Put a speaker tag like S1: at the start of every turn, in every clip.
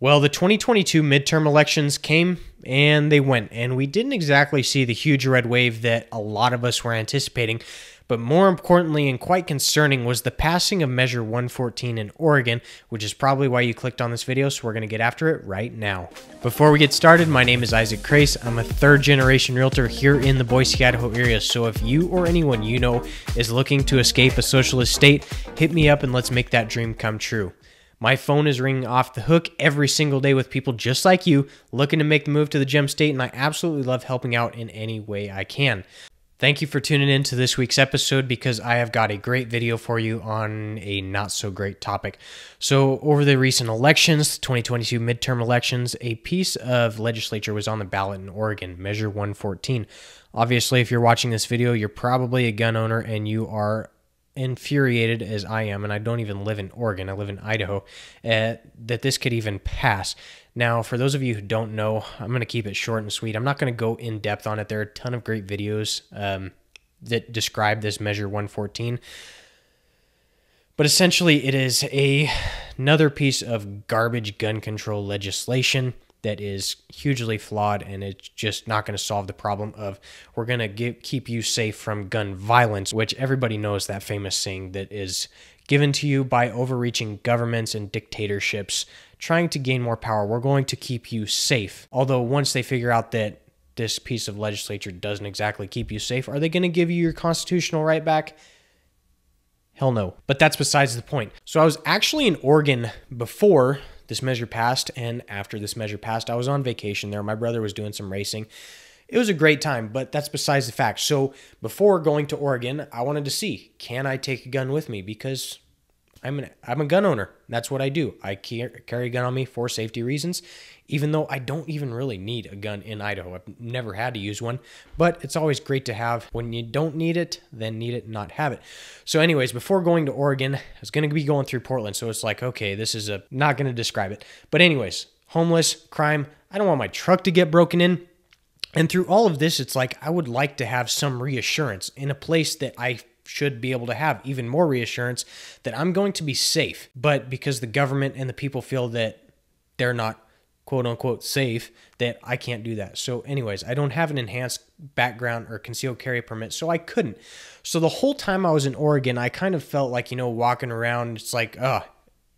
S1: Well, the 2022 midterm elections came and they went, and we didn't exactly see the huge red wave that a lot of us were anticipating. But more importantly and quite concerning was the passing of Measure 114 in Oregon, which is probably why you clicked on this video, so we're going to get after it right now. Before we get started, my name is Isaac Crace. I'm a third-generation realtor here in the Boise, Idaho area, so if you or anyone you know is looking to escape a socialist state, hit me up and let's make that dream come true. My phone is ringing off the hook every single day with people just like you looking to make the move to the gem state, and I absolutely love helping out in any way I can. Thank you for tuning in to this week's episode because I have got a great video for you on a not so great topic. So over the recent elections, 2022 midterm elections, a piece of legislature was on the ballot in Oregon, Measure 114. Obviously, if you're watching this video, you're probably a gun owner and you are infuriated as I am, and I don't even live in Oregon, I live in Idaho, that this could even pass. Now, for those of you who don't know, I'm going to keep it short and sweet. I'm not going to go in depth on it. There are a ton of great videos that describe this Measure 114. But essentially, it is another piece of garbage gun control legislation that is hugely flawed, and it's just not going to solve the problem of we're going to keep you safe from gun violence, which everybody knows that famous saying that is given to you by overreaching governments and dictatorships trying to gain more power. We're going to keep you safe. Although once they figure out that this piece of legislature doesn't exactly keep you safe, are they going to give you your constitutional right back? Hell no. But that's besides the point. So I was actually in Oregon before this measure passed, and after this measure passed, I was on vacation there. My brother was doing some racing. It was a great time, but that's besides the fact. So before going to Oregon, I wanted to see, can I take a gun with me? Because I'm a gun owner. That's what I do. I carry a gun on me for safety reasons, even though I don't even really need a gun in Idaho. I've never had to use one, but it's always great to have. When you don't need it, then need it, not have it. So anyways, before going to Oregon, I was going to be going through Portland, so it's like, okay, this is not going to describe it. But anyways, homeless, crime, I don't want my truck to get broken in. And through all of this, it's like I would like to have some reassurance in a place that I should be able to have even more reassurance that I'm going to be safe. But because the government and the people feel that they're not quote unquote safe, that I can't do that. So anyways, I don't have an enhanced background or concealed carry permit, so I couldn't. So the whole time I was in Oregon, I kind of felt like, walking around, it's like,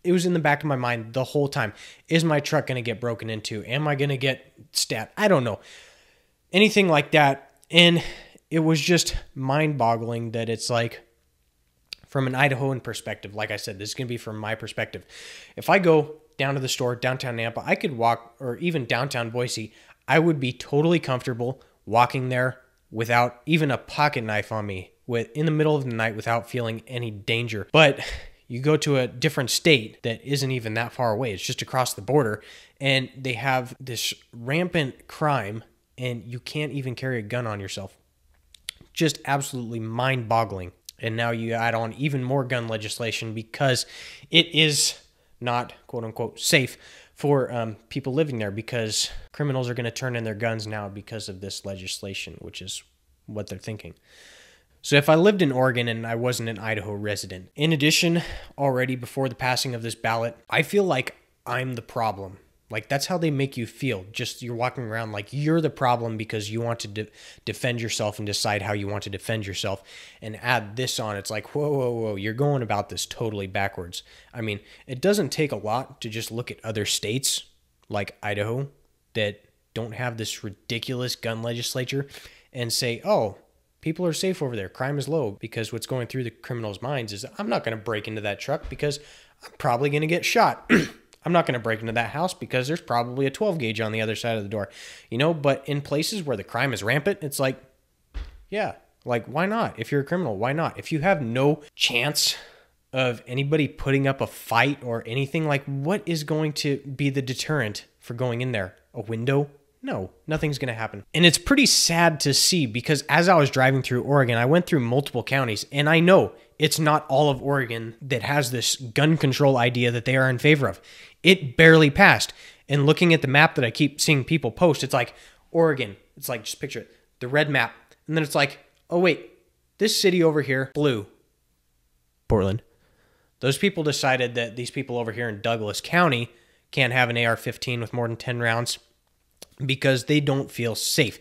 S1: it was in the back of my mind the whole time. Is my truck going to get broken into? Am I going to get stabbed? I don't know. Anything like that. And it was just mind-boggling that it's like, from an Idahoan perspective, like I said, this is going to be from my perspective. If I go down to the store, downtown Nampa, I could walk, or even downtown Boise, I would be totally comfortable walking there without even a pocket knife on me, in the middle of the night without feeling any danger. But you go to a different state that isn't even that far away, it's just across the border, and they have this rampant crime, and you can't even carry a gun on yourself. Just absolutely mind-boggling. And now you add on even more gun legislation because it is not quote-unquote safe for people living there, because criminals are going to turn in their guns now because of this legislation, which is what they're thinking. So if I lived in Oregon and I wasn't an Idaho resident, in addition, already before the passing of this ballot, I feel like I'm the problem. Like, that's how they make you feel. Just you're walking around like you're the problem because you want to defend yourself and decide how you want to defend yourself. And add this on, it's like, whoa, whoa, whoa, you're going about this totally backwards. I mean, it doesn't take a lot to just look at other states like Idaho that don't have this ridiculous gun legislature and say, oh, people are safe over there. Crime is low, because what's going through the criminals' minds is, I'm not going to break into that truck because I'm probably going to get shot. I'm not going to break into that house because there's probably a 12 gauge on the other side of the door, but in places where the crime is rampant, it's like, yeah, like, why not? If you're a criminal, why not? If you have no chance of anybody putting up a fight or anything, like, what is going to be the deterrent for going in there? A window? No, nothing's going to happen. And it's pretty sad to see, because as I was driving through Oregon, I went through multiple counties, and I know it's not all of Oregon that has this gun control idea that they are in favor of. It barely passed. And looking at the map that I keep seeing people post, it's like Oregon. It's like, just picture it, the red map. And then it's like, oh wait, this city over here, blue, Portland. Those people decided that these people over here in Douglas County can't have an AR-15 with more than 10 rounds because they don't feel safe,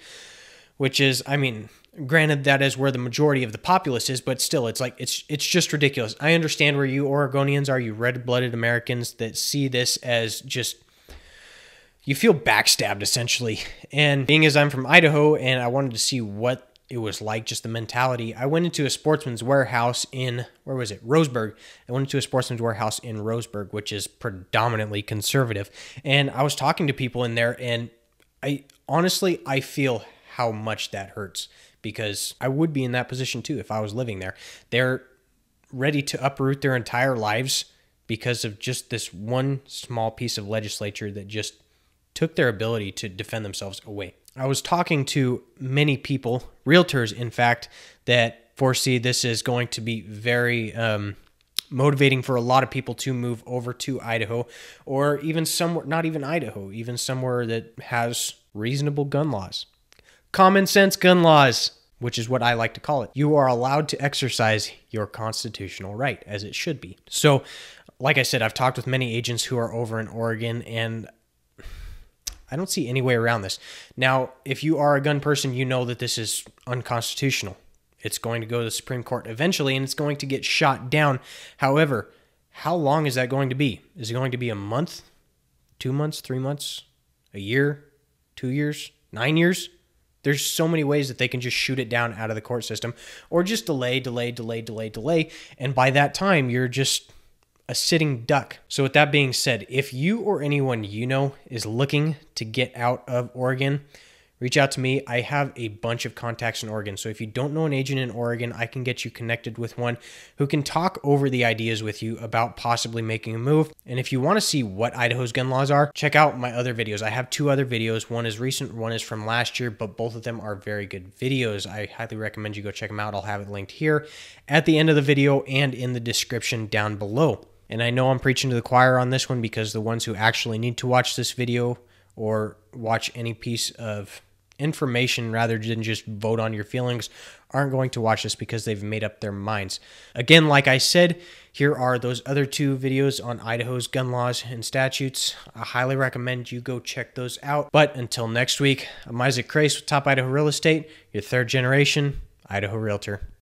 S1: which is, I mean, granted, that is where the majority of the populace is, but still, it's like, it's just ridiculous. I understand where you Oregonians are, you red-blooded Americans that see this as just, you feel backstabbed, essentially. And being as I'm from Idaho, and I wanted to see what it was like, just the mentality, I went into a Sportsman's Warehouse in, where was it? Roseburg. I went into a Sportsman's Warehouse in Roseburg, which is predominantly conservative. And I was talking to people in there, and I honestly feel how much that hurts, because I would be in that position too if I was living there. They're ready to uproot their entire lives because of just this one small piece of legislature that just took their ability to defend themselves away. I was talking to many people, realtors in fact, that foresee this is going to be very motivating for a lot of people to move over to Idaho, or even somewhere, not even Idaho, even somewhere that has reasonable gun laws. Common sense gun laws, which is what I like to call it. You are allowed to exercise your constitutional right, as it should be. So, like I said, I've talked with many agents who are over in Oregon, and I don't see any way around this. Now, if you are a gun person, you know that this is unconstitutional. It's going to go to the Supreme Court eventually, and it's going to get shot down. However, how long is that going to be? Is it going to be a month, 2 months, 3 months, a year, 2 years, 9 years? There's so many ways that they can just shoot it down out of the court system, or just delay. And by that time, you're just a sitting duck. So with that being said, if you or anyone you know is looking to get out of Oregon, reach out to me. I have a bunch of contacts in Oregon. So if you don't know an agent in Oregon, I can get you connected with one who can talk over the ideas with you about possibly making a move. And if you want to see what Idaho's gun laws are, check out my other videos. I have 2 other videos. One is recent, one is from last year, but both of them are very good videos. I highly recommend you go check them out. I'll have it linked here at the end of the video and in the description down below. And I know I'm preaching to the choir on this one, because the ones who actually need to watch this video or watch any piece of information rather than just vote on your feelings aren't going to watch this because they've made up their minds. Again, like I said, here are those other 2 videos on Idaho's gun laws and statutes. I highly recommend you go check those out. But until next week, I'm Isaac Crace with Top Idaho Real Estate, your 3rd generation Idaho Realtor.